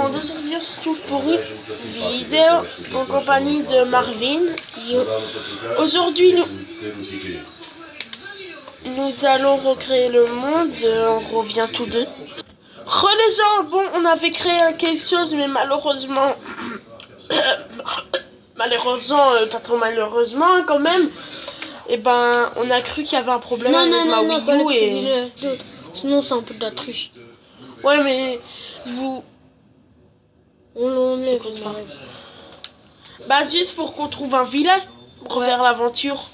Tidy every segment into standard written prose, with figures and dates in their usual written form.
demande aujourd'hui on se retrouve pour une vidéo en compagnie de Marvin. Aujourd'hui nous allons recréer le monde, on revient tous deux. Les gens, bon on avait créé quelque chose mais malheureusement, pas trop malheureusement quand même, et ben on a cru qu'il y avait un problème avec ma Wii U et... Sinon c'est un peu de la triche. Ouais mais vous... On est Bah juste pour qu'on trouve un village pour faire l'aventure.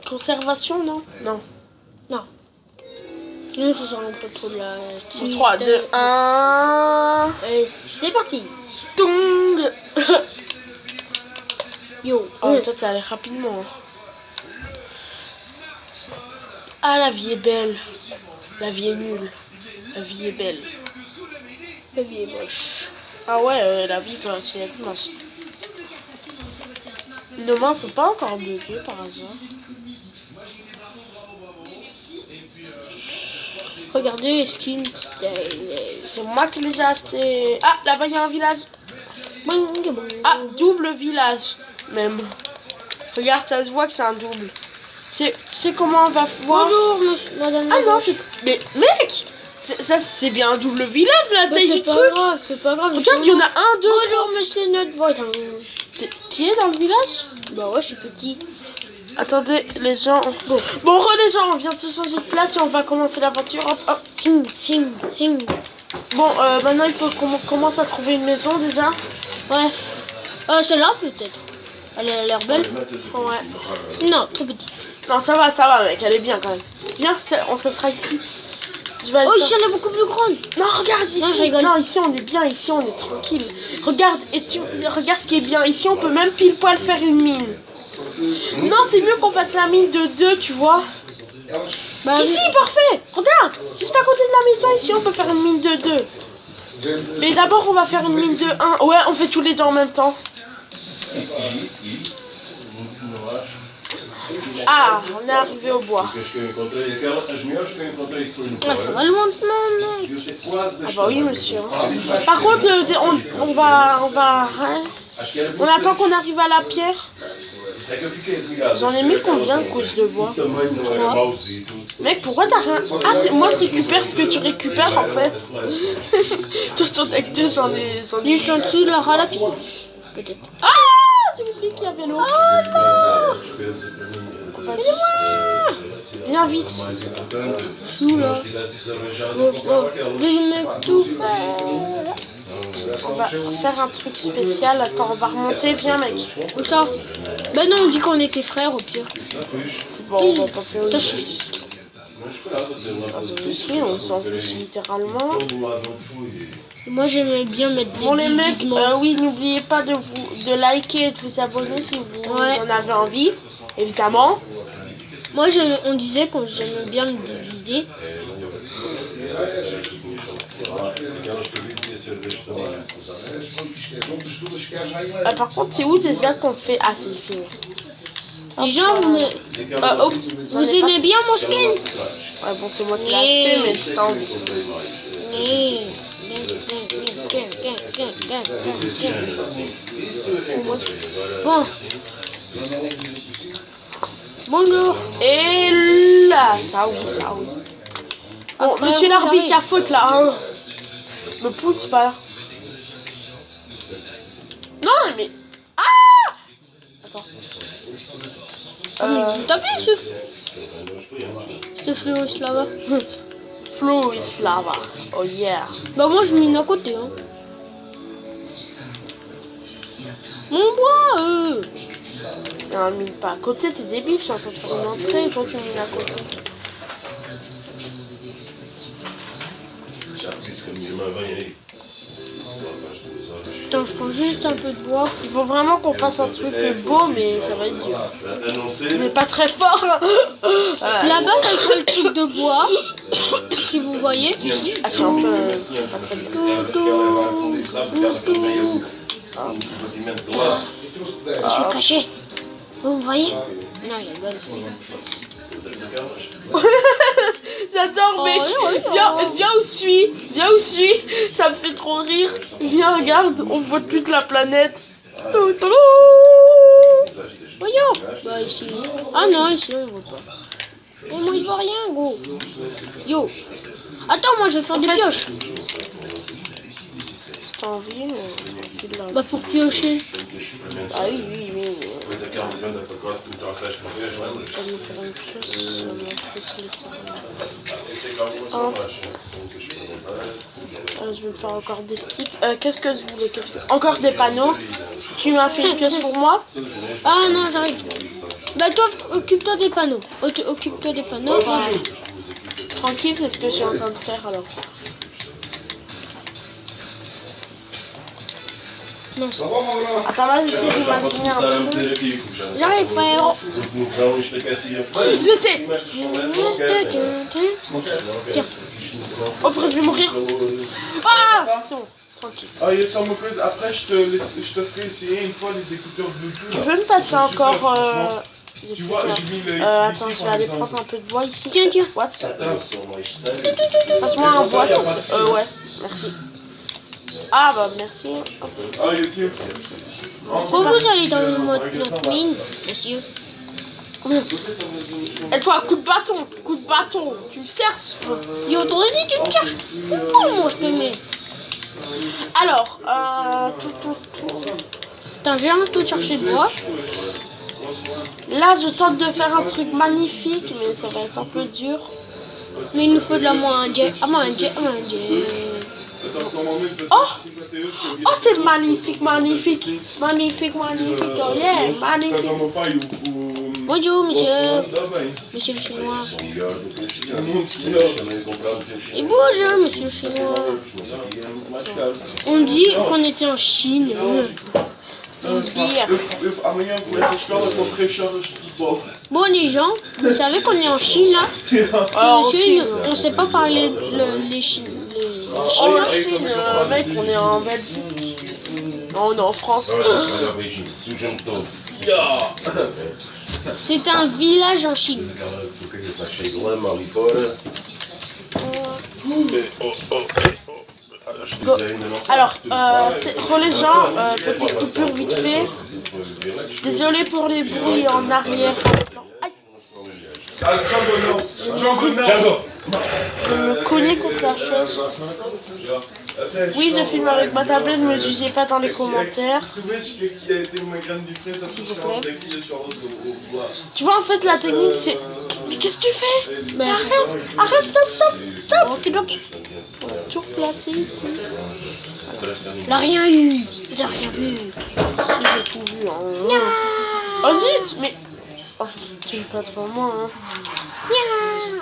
Conservation non? Non. Non. Nous ce sera un peu trop de la... 3, 2, 1... Et c'est parti. Tung. Yo. Oh toi ça allait rapidement. Ah la vie est belle. La vie est nulle. La vie est belle. La vie est moche. Ah ouais, la vie peut aussi être moche. Nos mains sont pas encore bloquées par hasard. Regardez, skin style. C'est moi qui les ai achetés. Ah, là-bas il y a un village. Ah, double village même. Regarde, ça se voit que c'est un double. Tu sais comment on va voir? Bonjour, madame. Ah non, c'est... Mais mec, ça c'est bien un double village la taille du truc. C'est pas grave. Regarde, il y en a un, deux. Bonjour, monsieur notre voisin. Tu es dans le village? Bah ouais, je suis petit. Attendez, les gens... Bon, les gens, on vient de se changer de place et on va commencer l'aventure. Hop, hop. Bon, maintenant il faut qu'on commence à trouver une maison déjà. Ouais. Celle-là peut-être. Elle a l'air belle. Ouais. Non, trop petit. Non, ça va mec, elle est bien quand même. Viens, on se sera ici. Ici elle est beaucoup plus grande. Non, regarde ici. Non, je rigole. Non, ici on est bien, ici on est tranquille. Regarde, regarde ce qui est bien. Ici on peut même pile poil faire une mine. Non, c'est mieux qu'on fasse la mine de 2, tu vois. Bah, ici, parfait. Regarde, juste à côté de la maison, ici on peut faire une mine de 2. Mais d'abord on va faire une mine de 1. Ouais, on fait tous les deux en même temps. Ah, on est arrivé au bois. Ah, ça va le monde, non. Ah bah oui, monsieur. Par contre, on va... Hein, on attend qu'on arrive à la pierre. J'en ai mis combien de couches de bois? 3. Mec, pourquoi t'as rien... Ah, moi je récupère ce que tu récupères en fait. Toi, ton deck 2, j'en ai... Je suis en dessous de la ralapie. Peut-être. Ah, j'ai oublié qu'il y avait l'eau. Viens vite. Je suis là. Je mets tout faire. On va faire un truc spécial. Attends, on va remonter. Viens, mec. Comme ça. Bah non, on dit qu'on était frères au pire. Bon, on va pas faire autre chose. On s'en fiche littéralement. Moi j'aimais bien mettre des... Bon les mecs, oui, n'oubliez pas de liker et de vous abonner si vous en avez envie, évidemment. Moi on disait qu'on j'aimais bien me diviser. Par contre, c'est où déjà qu'on fait... Ah, c'est ici. Les gens, vous aimez bien mon skin? Ouais, bon, c'est moi qui l'ai acheté, mais c'est envie. Bon. Bonjour. Et là, ça oui. Bon, après, monsieur l'arbitre, il y a faute là, hein. Me pousse pas. Non, mais... Ah! Attends. Tapez ce Fluis là-bas. Fluis lava. Oh yeah. Bah moi je mine à côté, hein. Mon bois, Non, mine pas à côté, t'es débile, je suis en train de faire une entrée et toi tu mines à côté. Putain, je prends juste un peu de bois. Il faut vraiment qu'on fasse un truc beau, mais ça va être dur. On n'est pas très fort. Là-bas, ça sera le truc de bois. Si vous voyez. Ah, c'est un peu pas très bien. Je suis caché. Vous me voyez? Non, il y a bonne. J'adore, Oh, mec. Viens où je suis. Viens où je suis. Ça me fait trop rire. Viens, regarde. On voit toute la planète. Voyons. Bah ici. Ah non, ici on voit pas. Oh, moi il voit rien, gros. Yo. Attends, moi je vais faire des pioches. Si t'as envie, Bah pour piocher. Ah oui. Je vais me faire une pioche. Ça me facilite. Je vais me faire encore des sticks. Qu'est-ce que je voulais? Encore des panneaux. Tu m'as fait une pièce pour moi? Ah non, j'arrive. Bah toi, occupe-toi des panneaux. Occupe-toi des panneaux. Tranquille, c'est ce que je suis en train de faire alors. Non, ça Attends, là, j'essaie d'imaginer un truc. J'arrive, frère. Je sais. Tiens. Oh, je vais mourir. Ah, c'est bon. Tranquille. Ah, il y a ça, Moqueuse. Après, je te ferai essayer une fois les écouteurs Bluetooth. Tu peux me passer encore... Tu vois, j'ai mis le attends, je vais aller prendre un peu de bois ici. Tiens. What? Passe-moi un bois, s'il te plaît. Ouais, merci. Ah bah merci. Ah, il est Faut vous aller dans notre mine, monsieur. Et toi, coup de bâton, tu me cherches. Yo, toi aussi tu me cherches. Comment je te mets? Alors, Attends, j'ai un peu cherché de bois. Là, je tente de faire un truc magnifique, mais ça va être un peu dur. Mais il nous faut de la moins jet. Oh, c'est magnifique. Oh yeah, magnifique. Bonjour, monsieur. Monsieur le chinois. Et bonjour, monsieur le chinois. On dit qu'on était en Chine. Bon les gens, vous savez qu'on est en Chine là? Monsieur, on sait pas parler les Chinois. En Chine, mec, on est en Belgique. Non, on est en France. C'est un village en Chine. Alors, pour les gens, petite coupure vite fait. Désolé pour les bruits en arrière. Je me cognais contre la chaise. Oui, je filme avec ma tablette, ne me jugez pas dans les commentaires. S'il vous plaît. Tu vois, en fait, la technique, c'est... Mais qu'est-ce que tu fais? Mais arrête, stop. Ok. On va tout replacer ici. Il a rien eu. Il a rien vu. Si, j'ai tout vu. Hein. Oh zut, mais... Oh, tu me pas devant moi, hein.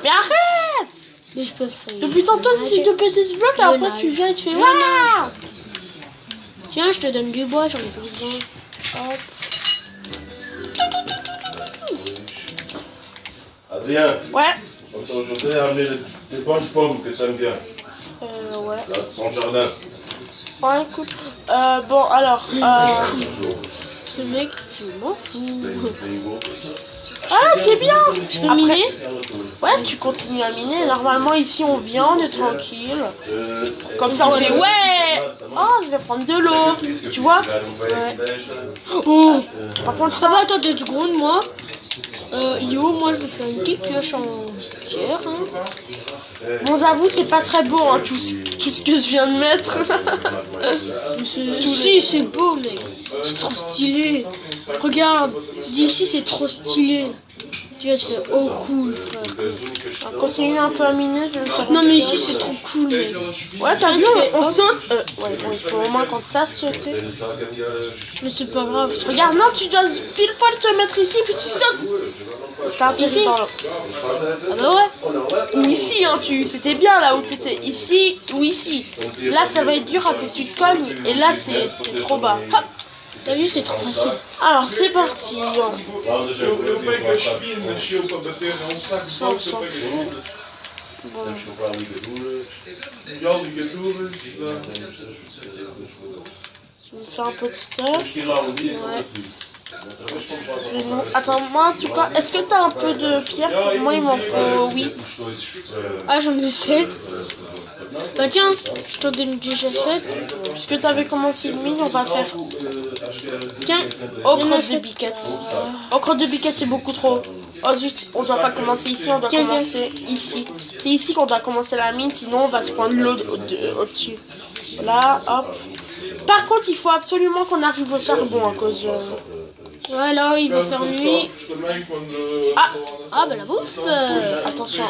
Mais arrête! Mais je peux faire. Depuis tantôt, j'essaie de péter ce bloc, et après tu viens et tu fais waouh! Tiens, je te donne du bois, j'en ai plus besoin. Hop. Adrien. Ouais. José a amené des bonnes pommes que t'aimes bien. Ouais. Là, de son jardin. Ouais, écoute. Bon, alors. Ce mec, je m'en fous. Ah, c'est bien! Je peux miner? Ouais, tu continues à miner. Normalement, ici, on vient, on est tranquille. Comme ça, on fait ouais! Oh, je vais prendre de l'eau. Tu vois? Ouais. Oh! Par contre, Ça va, attends 2 secondes, moi. Moi je vais faire une petite pioche en pierre. Hein. Bon, j'avoue, c'est pas très beau, hein, tout ce que je viens de mettre. Si, c'est beau, mec. C'est trop stylé. Regarde, d'ici c'est trop stylé. Tu vois, tu fais oh cool, frère. On continue un peu à miner, je vais faire. Non, mais ici c'est trop cool, mec. Ouais, t'as vu, on saute. Ouais, bon, il faut au moins qu'on sache sauter. Mais c'est pas grave. Regarde, non, tu dois pile poil te mettre ici, puis tu sautes. T'as ici par là. Ah bah ouais. Ou ici, hein, c'était bien là où t'étais. Ici ou ici. Là, ça va être dur à que tu te cognes. Et là, c'est trop bas. Hop. T'as vu, c'est trop facile. Alors, c'est parti. On s'en fout. Bon. Je vais faire un peu de stuff. Ouais. Attends, moi, en tout cas, est-ce que t'as un peu de pierre? Pour moi, il m'en faut 8. Ah, j'en ai 7. Bah tiens, je t'en donne déjà 7. Puisque t'avais commencé une mine, on va faire Tiens, ocre de biquette. Ocre de biquette, c'est beaucoup trop. Oh zut, on doit pas commencer ici, on doit Tiens, commencer ici. C'est ici qu'on doit commencer la mine, sinon on va se prendre l'eau au-dessus. Voilà, hop. Par contre, il faut absolument qu'on arrive au charbon à cause de... voilà, il va faire nuit. Ah, bah la bouffe. Attention.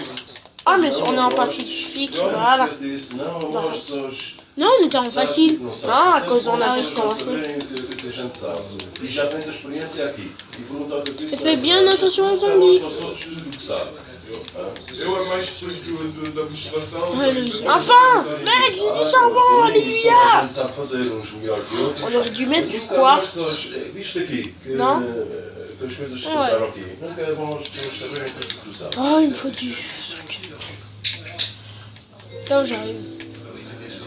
Ah, mais on est en pacifique, voilà. Non, on était en facile. Non, à cause on a commencé. Et fais bien attention aux zombies. Enfin! Mec, j'ai du charbon, alléluia! On aurait dû mettre du quartz. Non? Oh, il me faut du truc. Là, j'arrive.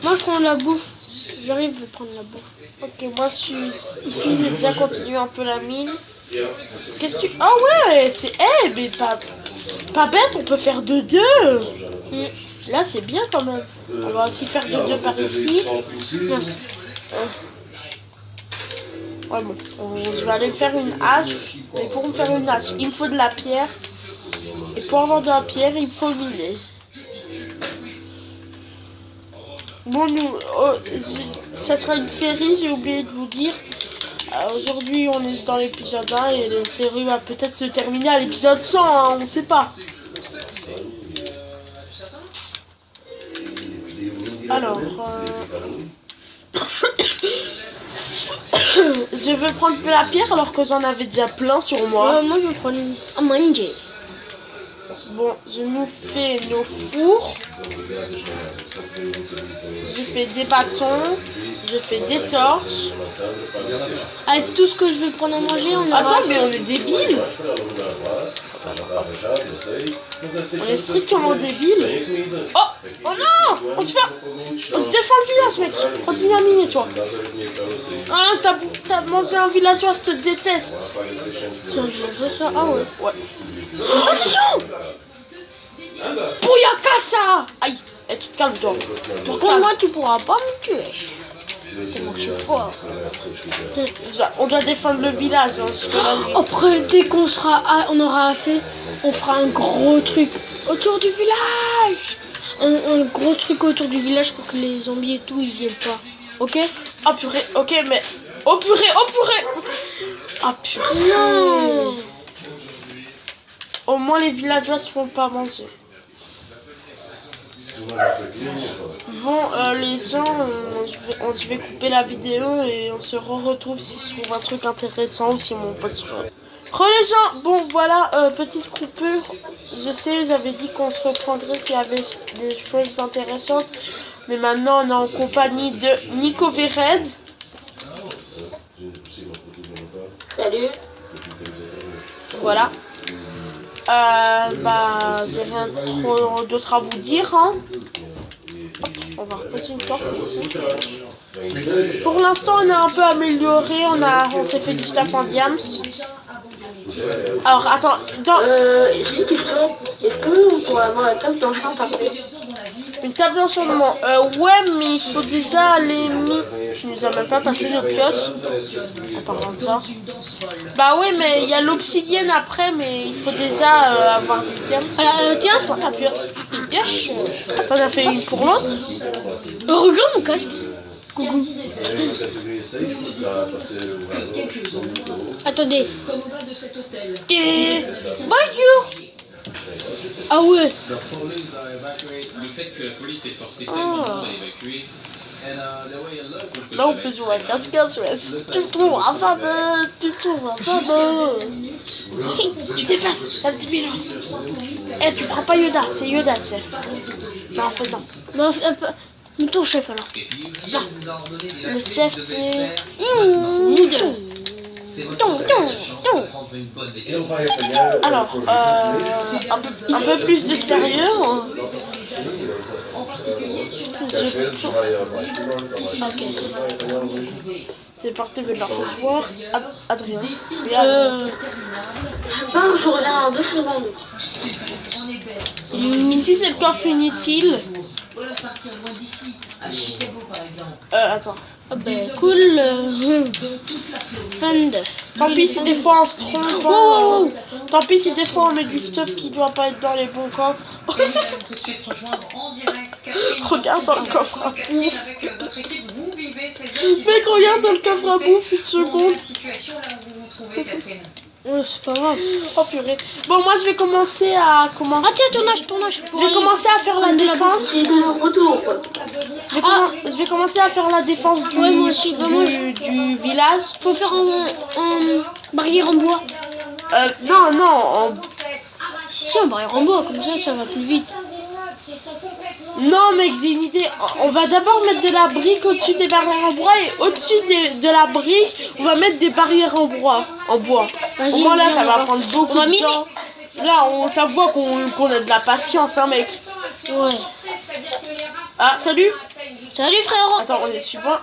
Moi, je prends la bouffe. J'arrive à prendre la bouffe. Ok, moi je suis ici, j'ai déjà continué un peu la mine. Qu'est-ce que tu... Ah ouais, c'est... Eh, mais pas bête, on peut faire de 2. Là, c'est bien quand même. On va aussi faire de 2 par ici. Merci. Ouais, bon, je vais aller faire une hache. Mais pour me faire une hache, il me faut de la pierre. Et pour avoir de la pierre, il faut miner. Bon, nous, ça sera une série, j'ai oublié de vous dire. Aujourd'hui, on est dans l'épisode 1 et la série va peut-être se terminer à l'épisode 100, hein, on sait pas. Alors, je veux prendre la pierre alors que j'en avais déjà plein sur moi. Moi, je vais prendre un manger. Bon, je nous fais nos fours. Je fais des bâtons. Je fais des torches. Avec tout ce que je vais prendre à manger, on aura... Attends, mais on est débiles. On est strictement débiles. Oh non, on se défend le village, mec. Continue à miner, toi. Ah, t'as mangé un villageois, je te déteste. C'est un villageois, ça? Ah ouais. Ouais. Attention! Bouyakasa! Aïe, tu te calmes, toi. Par contre, moi, tu pourras pas me tuer. Tellement que je suis fort. On doit défendre le village. Hein, après, dès qu'on on aura assez, on fera un gros truc autour du village. Un gros truc autour du village pour que les zombies et tout, ils viennent pas. Ok? Ah purée, ok, mais... Oh purée, oh purée! Ah purée! Non! Au moins, les villageois se font pas manger. Bon, les gens, je vais couper la vidéo et on se retrouve si je trouve un truc intéressant ou si mon pote se... Les gens, bon voilà, petite coupure. Je sais, j'avais dit qu'on se reprendrait s'il y avait des choses intéressantes. Mais maintenant, on est en compagnie de Nico Vered. Salut. Voilà. Bah, j'ai rien trop d'autre à vous dire, hein. Hop, on va reposer une porte ici. Pour l'instant, on est un peu amélioré. On s'est fait du staff en diams. Alors, attends. Ici, question. Est-ce qu'on pourrait avoir la table d'enchant après? Une table d'enchantement. Ouais, mais il faut déjà aller... Tu nous as même pas passé notre pioche. En parlant de ça. Bah ouais, mais il y a l'obsidienne après, mais il faut déjà avoir du diams. Tiens, c'est pas ta pioche. une pioche. T'en as fait une pour l'autre? Regarde mon casque. Coucou. Attendez. Bonjour. Ah ouais. Le fait que la police ait forcé tellement de monde à évacuer. Non, plus ou moins 15-15, tu me trouves un sabot, tu me trouves un sabot. Tu dépasses, ça te dit bien. Eh, tu prends pas Yoda, c'est Yoda le chef. Non, en fait, non. Non, ton chef alors. Non. Le chef, c'est... Noodle. C'est votre chance de prendre une bonne décision. Alors, un peu plus de sérieux. C'est parti de leur soir. Adrien. Je reviens en 2 secondes. Ici, c'est le coffre inutile. Attends. Ah ben, cool. Fund. Tant pis si des fois on se trompe. Wow. Tant pis si des fois on met du stuff qui doit pas être dans les bons coffres. Regarde dans le coffre à bouffe. Mec, regarde dans le coffre à bouffe, une seconde. Ouais, c'est pas grave. Oh purée. Bon, moi je vais commencer à... Comment... Ah tiens, ton âge. Je vais commencer à faire la défense. Je vais commencer à faire la défense du, Ouais, moi aussi. du village. Faut faire en barrière en bois. Non, Si, en barrière en bois, comme ça va plus vite. non mec, j'ai une idée. On va d'abord mettre de la brique au-dessus des barrières en bois et au-dessus de la brique, on va mettre des barrières en bois. Au moins là, ça va prendre beaucoup de temps. Là, ça voit qu'on a de la patience, hein mec. Ouais. Ah, salut. Salut frérot. Attends,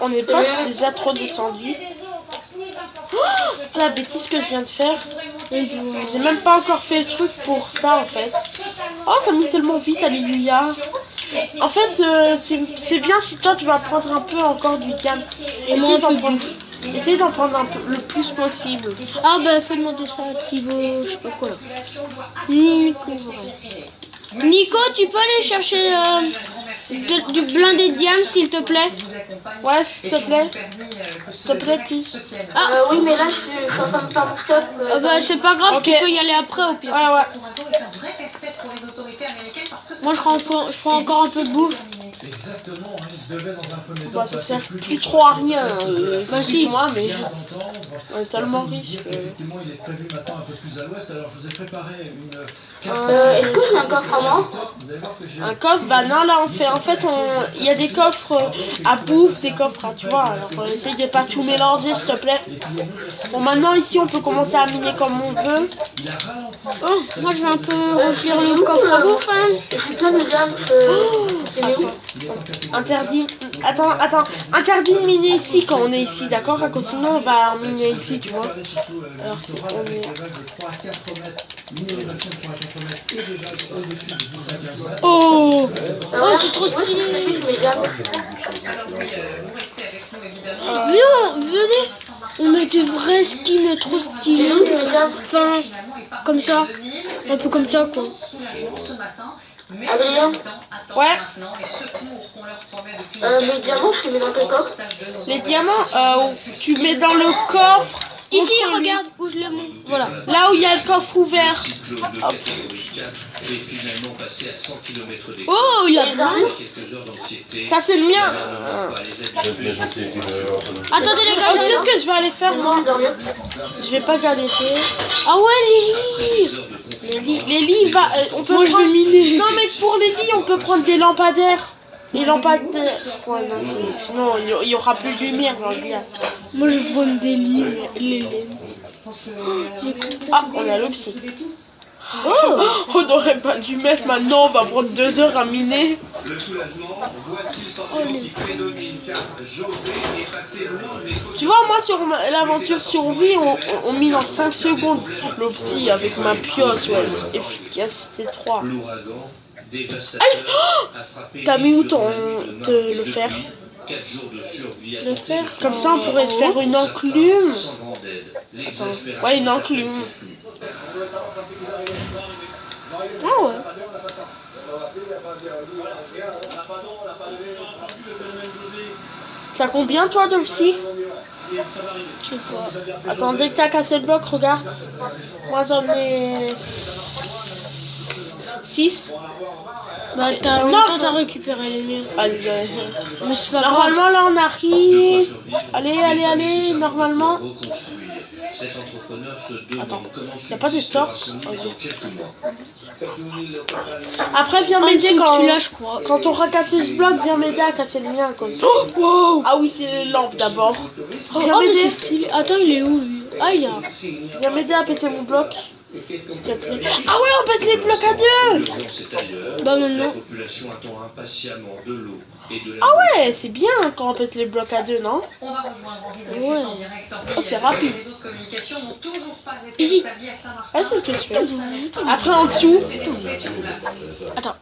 on n'est pas déjà trop descendu. Oh, la bêtise que je viens de faire. J'ai même pas encore fait le truc pour ça en fait. Oh, ça met tellement vite, alléluia. En fait, c'est bien si toi tu vas prendre un peu encore du diamant. Essaye d'en prendre un peu le plus possible. Ah bah faut demander ça à Thibaut, je sais pas quoi là. Nico, tu peux aller chercher du blindé de diamant s'il te plaît? Ouais, s'il te plaît. S'il te plaît, please. Oui, mais là je suis en train de faire mon stuff. Bah c'est pas grave, tu peux y aller après au pire. Ouais. Moi je prends encore un peu de bouffe. Exactement, il devait dans un premier temps. Bah, ça sert plus trop à rien. Bah si. Moi, mais on est tellement riche. Effectivement, il est prévu maintenant un peu plus à l'ouest. Alors, je vous ai préparé une. Est-ce que j'ai un coffre à moi? Un coffre, bah non, là on fait. En fait, il y a des coffres à bouffe, des coffres à. Tu vois, alors on essaye de pas tout mélanger, s'il te plaît. Bon, maintenant ici on peut commencer à miner comme on veut. Oh, moi je vais un peu remplir le coffre à bouffe, hein. Interdit. Attends. Interdit de miner ici quand on est ici, d'accord? Parce que sinon on va miner ici, tu vois. Alors si on est. Oh, c'est trop stylé. Venez. On met des vrais skins trop stylés. Enfin, comme ça. Un peu comme ça, quoi. Adrien. Ouais. Les diamants, je les mets dans quel coffre? Les diamants, tu mets dans le coffre. Ici, regarde où je les mets. Voilà. Là où il y a le coffre ouvert. Hop. Oh, il a plein. Ça c'est le mien. Attendez les gars, tu sais ce que je vais aller faire moi? Je vais pas galérer. Ah ouais, les lits. Les lits, on peut prendre... je vais miner. Non mais pour les lits, on peut prendre des lampadaires. Les lampadaires. Ouais, non, sinon il y aura plus de lumière dans le lit. Moi je prends des lits, les Ah, on a le psy. Oh, on n'aurait pas dû mettre maintenant, on va prendre 2 heures à miner. Le soulagement, voici le sentiment qui prédomine car José est passé loin des côtés. Tu vois, moi sur l'aventure survie, on mine en 5 secondes. Le psy avec ma pioche, ouais, efficacité 3. L'ouragan dévastateur a frappé. T'as mis où le fer? 4 jours de survie à Le fer? Comme ça on pourrait se faire une enclume. Attends. Ouais, une enclume. Ah ouais. T'as combien toi de psy? Je sais pas. Attends, dès que t'as cassé le bloc, regarde. Moi j'en ai 6. Bah t'as récupéré les miens. Allez, Mais c'est pas normalement là on arrive. Allez, normalement. Attends, y'a pas de torche? Après viens m'aider quand on aura cassé ce bloc, viens m'aider à casser le mien comme ça. Oh, wow. Ah oui, c'est les lampes d'abord. Oh mais c'est stylé. Attends, il est où lui? Ah, il y a. Viens m'aider à péter mon bloc. Ah ouais, on pète les blocs à deux. Bah maintenant. Ah ouais, c'est bien quand on pète les blocs à deux, non? On va rejoindre en vidéo Ouais. en direct en Oh, c'est rapide. Les autres communications n'ont toujours pas été Ici. établies à Saint-Martin. Ah, c'est ce que je fais. Après, en dessous. Attends.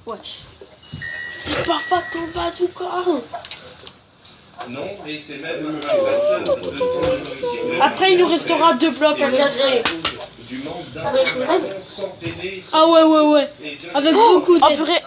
Ouais. C'est pas Fatal Bazooka. Non, et c'est même Après, il nous restera 2 blocs à casser. du manque d'informations sans aider Ah ouais, ouais, ouais. Avec beaucoup Oh, d'aide. purée.